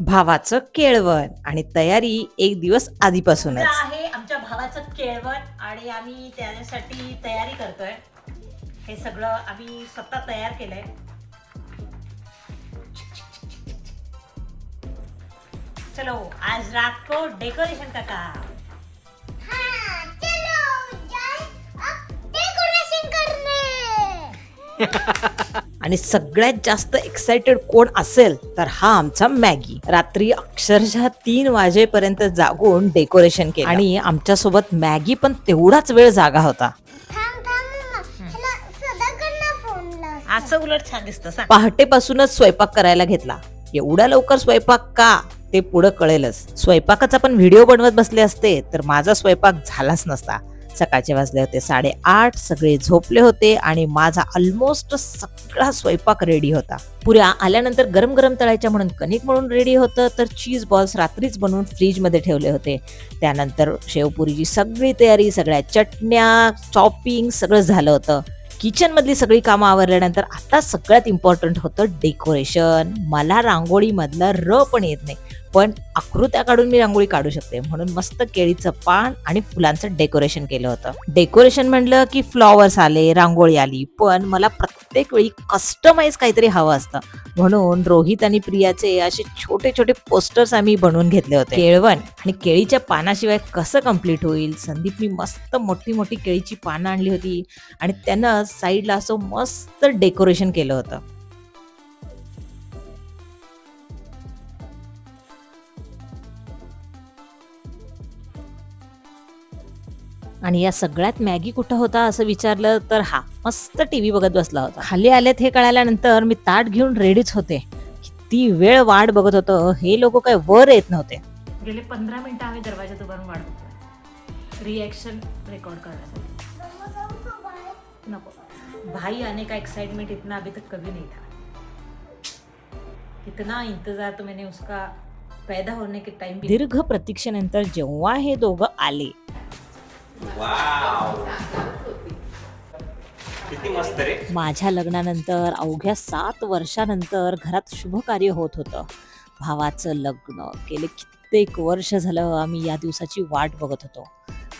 भावाचं केळवण आणि तयारी एक दिवस आधीपासूनच. आहे आमच्या भावाचं केळवण आणि आम्ही त्यासाठी तयारी करतोय. हे सगळं आम्ही स्वतः तयार केलंय. चलो आज रात को डेकोरेशन का काम. आणि सगळ्यात जास्त एक्साइटेड कोण असेल तर हा आमचा मॅगी. रात्री अक्षरशः 3 वाजेपर्यंत जागून डेकोरेशन केलं आणि आमच्या सोबत मॅगी पण तेवढाच वेळ जागा होता. असं उलट छान दिसतं सांग. पहाटेपासूनच स्वयंपाक करायला घेतला. एवढ्या लवकर स्वयंपाक का ते पुढे कळेलच. स्वयंपाकाचा पण व्हिडिओ बनवत बसले असते तर माझा स्वयंपाक झालाच नसता. सकाळचे वाजले होते 8:30. सगळे झोपले होते आणि माझा ऑलमोस्ट सगळा स्वयंपाक रेडी होता. पुऱ्या आल्यानंतर गरम गरम तळायच्या म्हणून कणिक म्हणून रेडी होतं. तर चीज बॉल्स रात्रीच बनवून फ्रीज मध्ये ठेवले होते. त्यानंतर शेवपुरीची सगळी तयारी, सगळ्या चटण्या, चॉपिंग सगळं झालं होतं. किचन मधली सगळी कामं आवरल्यानंतर आता सगळ्यात इम्पॉर्टंट होतं डेकोरेशन. मला रांगोळी मधलं र पण येत नाही, पण आकृत्या काढून मी रांगोळी काढू शकते. म्हणून मस्त केळीचं पान आणि फुलांचं डेकोरेशन केलं होतं. डेकोरेशन म्हणलं की फ्लॉवर्स आले, रांगोळी आली, पण मला प्रत्येक वेळी कस्टमाइज काहीतरी हवं असतं. म्हणून रोहित आणि प्रियाचे असे छोटे छोटे पोस्टर्स आम्ही बनवून घेतले होते. केळवण आणि केळीच्या पानाशिवाय कसं कम्प्लीट होईल. संदीपनी मस्त मोठी मोठी केळीची पानं आणली होती आणि त्यानं साईडला असं मस्त डेकोरेशन केलं होतं. आणि या सगळ्यात मॅगी कुठं होता असं विचारलं तर हा मस्त टीव्ही बघत बसला होता. खाली आलेत हे कळाल्यानंतर मी ताट घेऊन रेडीच होते. किती वेळ वाट बघत होतं. हे लोक काय वर येत नव्हते. गेले 15 मिनिटं आम्ही दरवाजात उभारून वाट बघतोय रिएक्शन रेकॉर्ड करण्यासाठी. नको भाई आने का एक्साइटमेंट इतना अभी तक कभी नहीं था. इतना इंतजार तो मैंने उसका पैदा होने के टाइम भी. दीर्घ प्रतीक्षेनंतर जेव्हा हे दोघं आले, किती मस्त रे. माझ्या लग्नानंतर अवघ्या 7 वर्षानंतर घरात शुभ कार्य होत होतं. भावाचं लग्न गेले कित्येक वर्ष झालं आम्ही या दिवसाची वाट बघत होतो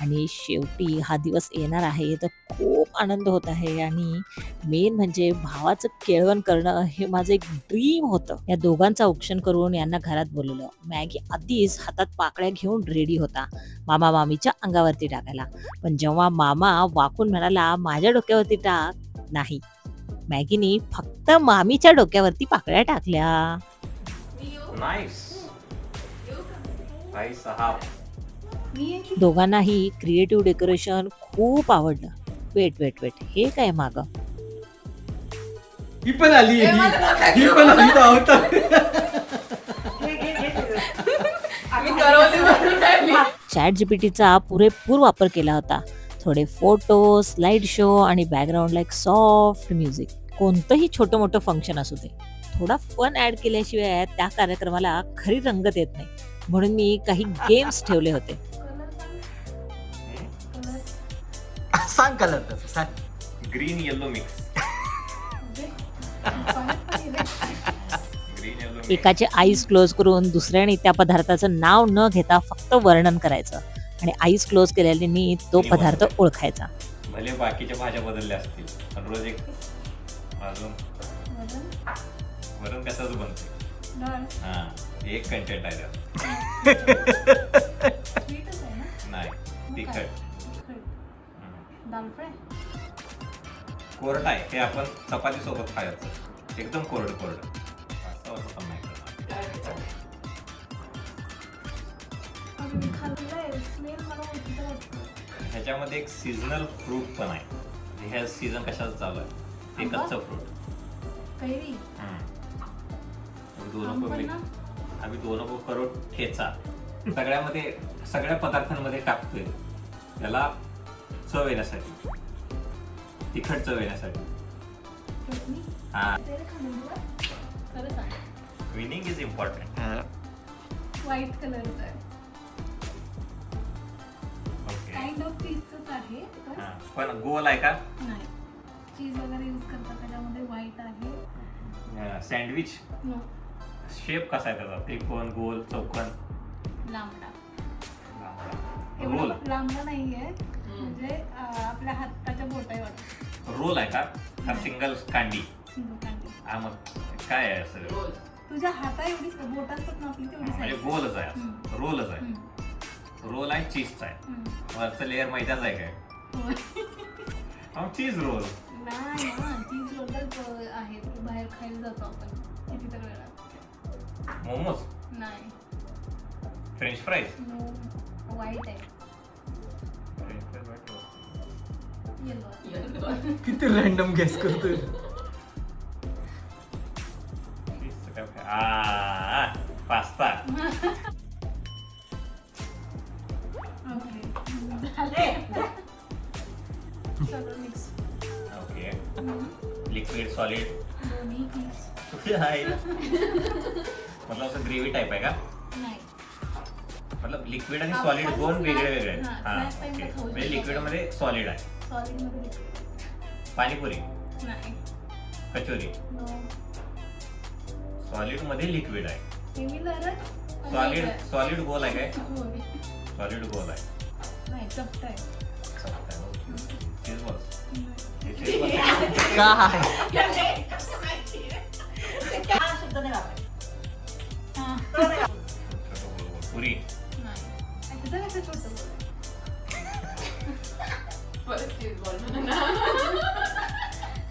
आणि शेवटी हा दिवस येणार आहे तर खूप आनंद होत आहे. आणि मेन म्हणजे भावाचं केळवण करणं हे माझं एक ड्रीम होतं. या दोघांचं औक्षण करून यांना घरात बोलवलं. मॅगी आधीच हातात पाकळ्या घेऊन रेडी होता मामा मामीच्या अंगावरती टाकायला. पण जेव्हा मामा वाकून म्हणाला माझ्या डोक्यावरती टाक, नाही, मॅगीनी फक्त मामीच्या डोक्यावरती पाकळ्या टाकल्या. नाईस भाई साहब. दोघांनाही क्रिएटिव्ह डेकोरेशन खूप आवडलं. वेट वेट वेट, हे काय माग? ही पण आली ही पण आली तर आवडतं. चॅट जीपीटीचा पुरेपूर वापर केला होता. थोडे फोटो, स्लाइड शो आणि बॅकग्राऊंडला एक सॉफ्ट म्युझिक. कोणतंही छोटं मोठं फंक्शन असू दे, थोडा फन ऍड केल्याशिवाय त्या कार्यक्रमाला खरी रंगत येत नाही. म्हणून मी काही गेम्स ठेवले होते. सांग कलर तसं सांग. Green yellow mix. Green yellow mix. एकाचे आईज क्लोज करून दुसऱ्याने त्या पदार्थाचं नाव न घेता फक्त वर्णन करायचं आणि आईज क्लोज केल्याने तो पदार्थ ओळखायचा. भले बाकीच्या भाज्या बदलल्या असतील पण रोज एक अजून वरून कशाच बनते. हा एक कंटेंट आहे त्यात. नाही तिखट कोरड आहे. हे आपण चपाती सोबत खायचं. एकदम कोरड कोरड असं होतं नाही करणार. ह्याच्यामध्ये एक सीझनल फ्रूट पण आहे. म्हणजे ह्या सीझन कशाचं चालू आहे ते कच्चं फ्रूट. आम्ही दोन करोड ठेचा सगळ्यामध्ये सगळ्या पदार्थांमध्ये टाकतोय. त्याला चव येण्यासाठी, तिखट चव येण्यासाठी. हा विनिंग इज इम्पॉर्टंट. व्हाईट कलरचा आहे. ओके. काइंड ऑफ चीजच आहे. पण गोल आहे का? नाही, चीज वगैरे यूज करतात त्याच्यामध्ये. व्हाईट आहे. सँडविच नो, शेप कसा आहे त्याचा? त्रिकोण, गोल, चौकोन, लांबडा लांबडा? रोल एवढा लांबडा नाहीये म्हणजे आपल्या हाताच्या बोटा एवढा रोल आहे का? हा सिंगल कांडी? सिंगल कांडी. हा मग काय आहे असं? तुझ्या हाता एवढीच बोट असतात ना आपली तेवढी म्हणजे size. गोलच आहे असं. रोलच आहे. रोल आहे, चीजचा आहे. वरचं लेअर मैद्याचं आहे काय? होय. मग चीज रोल. नाही ना चीज रोलर आहे तो बाहेर खायला जातो आपण कितीतरी वेळा. मोमोज, नाही फ्रेंच फ्राईज. वाईट आहे येलो किती रॅन्डम गेस करतोय. पास्ता. ओके झाले सगळं मिक्स ओके. Liquid, solid. दोन्ही मिक्स मतलब असं ग्रेव्ही टाईप आहे का? नाही मतलब लिक्विड आणि सॉलिड दोन वेगळे वेगळे आहेत. हा, हा snack time ओके. ला खाऊ म्हणजे शकतो. लिक्विड मध्ये सॉलिड आहे. सॉलिड मध्ये लिक्विड पाणीपुरी, नाही कचोरी. नो सॉलिड मध्ये लिक्विड आहे. सिमिलरच सॉलिड सॉलिड गोल आहे काय? होय सॉलिड गोल आहे. नाही चपट आहे चीज बॉल्स. काय हा पुरी. नाही त्याचं कसं छोटं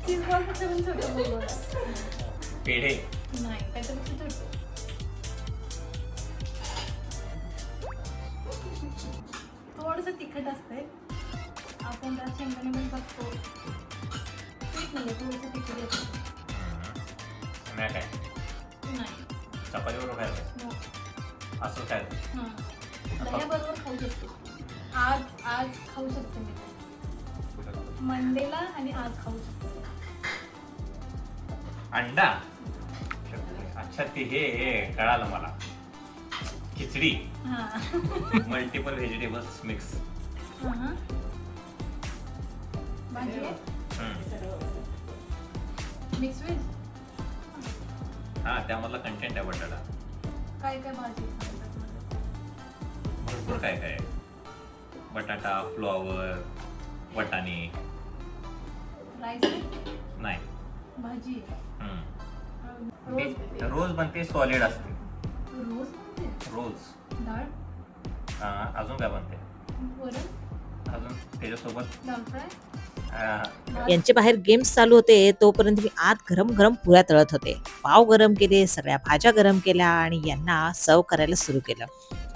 चीज बॉल पेक्षा पण छोटं बोलवलं पेढे. नाही त्याच्यापेक्षा छोटं थोडंसं तिखट असतंय आपण त्यात शेंगदाणे पण बघतो ठीक नाही थोडंसं तिखट येतं स्नॅक आहे. नाही चपाती बरोबर खायचं. नो असं काय? हां दह्याबरोबर खाऊ शकतो आज खाऊ शकतो मी ते. मंडेला आणि आज खाऊ शकतो अंडा. अच्छा ते हे कळालं मला. खिचडी. हां मल्टिपल व्हेजिटेबल्स मिक्स. हां भाजी आहे मिक्स व्हेज हा त्यामधला कंटेंट आहे बटाटा. काय काय भाजी सांगतात मला भरपूर काय काय आहे. बटाटा, फ्लॉवर, वटाणे. राईस आहे नाही. भाजी आहे हम्म. रोज रोज बनते, सॉलिड असते. रोज बनते रोज. डाळ अजून काय बनते? वरण अजून त्याच्यासोबत डाळ फ्राय यांचे बाहेर गेम्स चालू होते तोपर्यंत मी आत गरम गरम पुऱ्या तळत होते. पाव गरम केले, सगळ्या भाज्या गरम केल्या आणि यांना सर्व करायला सुरू केलं.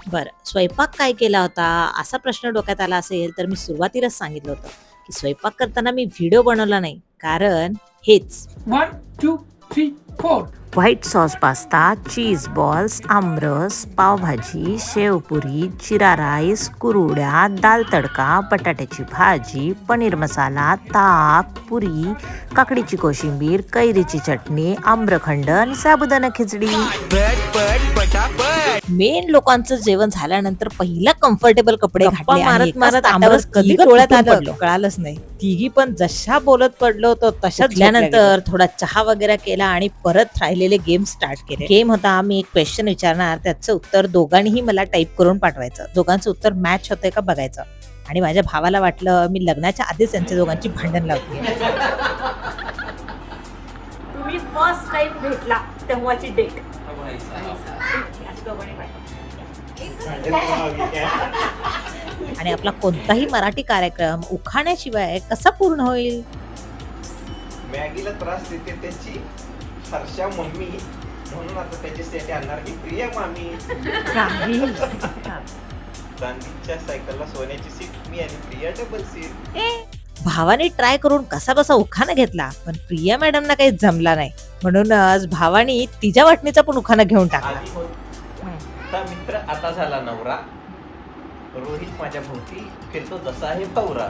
बरं स्वयंपाक काय केला होता असा प्रश्न डोक्यात आला असेल तर मी सुरुवातीलाच सांगितलं होतं की स्वयंपाक करताना मी व्हिडिओ बनवला नाही कारण हेच 1, 2, 3, 4. White sauce pasta, cheese balls, aamras, pav bhaji, sev puri, jeera rice, कुरुड्या, दाल तडका, बटाट्याची भाजी, पनीर मसाला, ताक, पुरी, काकडीची कोशिंबीर, कैरीची चटणी, आम्रखंड आणि साबुदाणा खिचडी. मेन लोकांचं जेवण झाल्यानंतर पहिला कम्फर्टेबल कपडे घातले आणि मारत आमरस कधी डोळ्यात आलं कळालंच नाही. तिघी पण जशा बोलत पडलो होतो तशाच झोपल्यानंतर थोडा चहा वगैरे केला आणि परत राहिलेले गेम स्टार्ट केले. गेम होता मी एक क्वेश्चन विचारणार त्याचं उत्तर दोघांनीही मला टाईप करून पाठवायचं. दोघांचं उत्तर मॅच होतंय का बघायचं. आणि माझ्या भावाला वाटलं मी लग्नाच्या आधीच त्यांच्या दोघांची भांडण लावते. तुम्ही फर्स्ट टाइम भेटला तेव्हाची डेट आणि आपला कोणताही मराठी कार्यक्रम उखाण्याशिवाय कसा पूर्ण होईल. मॅगीला त्रास देते त्याची हर्षा मम्मी म्हणून आता त्याच्यासाठी आणणार की प्रिया मामी. चांदीच्या सायकलला सोन्याची सीट मी आणि प्रिया डबल सीट. भावाने ट्राय करून कसा बसा उखाणा घेतला पण प्रिया मॅडमना काही जमला नाही म्हणूनच भावानी तिच्या वाटणीचा पण उखाणा घेऊन टाकला. आधी होता मित्र आता झाला नवरा. रोहित माझ्या भोवती फिरतो जसा आहे पौरा.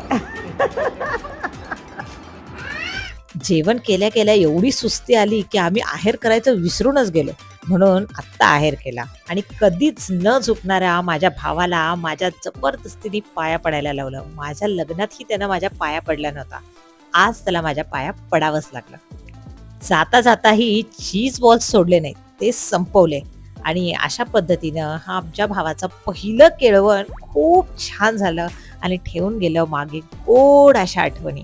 जेवण केल्या केल्या एवढी सुस्ती आली की आम्ही आहेर करायचं विसरूनच गेलो म्हणून आत्ता आहेर केला. आणि कधीच न झुकणाऱ्या माझ्या भावाला माझ्या जबरदस्तीने पाया पडायला लावलं. माझ्या लग्नातही त्यानं माझ्या पाया पडला नव्हता. आज त्याला माझ्या पाया पडावंच लागलं. जाता जाताही चीज बॉल्स सोडले नाहीत. ते संपवले. आणि अशा पद्धतीनं हा आमच्या भावाचं पहिलं केळवण खूप छान झालं आणि ठेवून गेलं मागे गोड अशा आठवणी.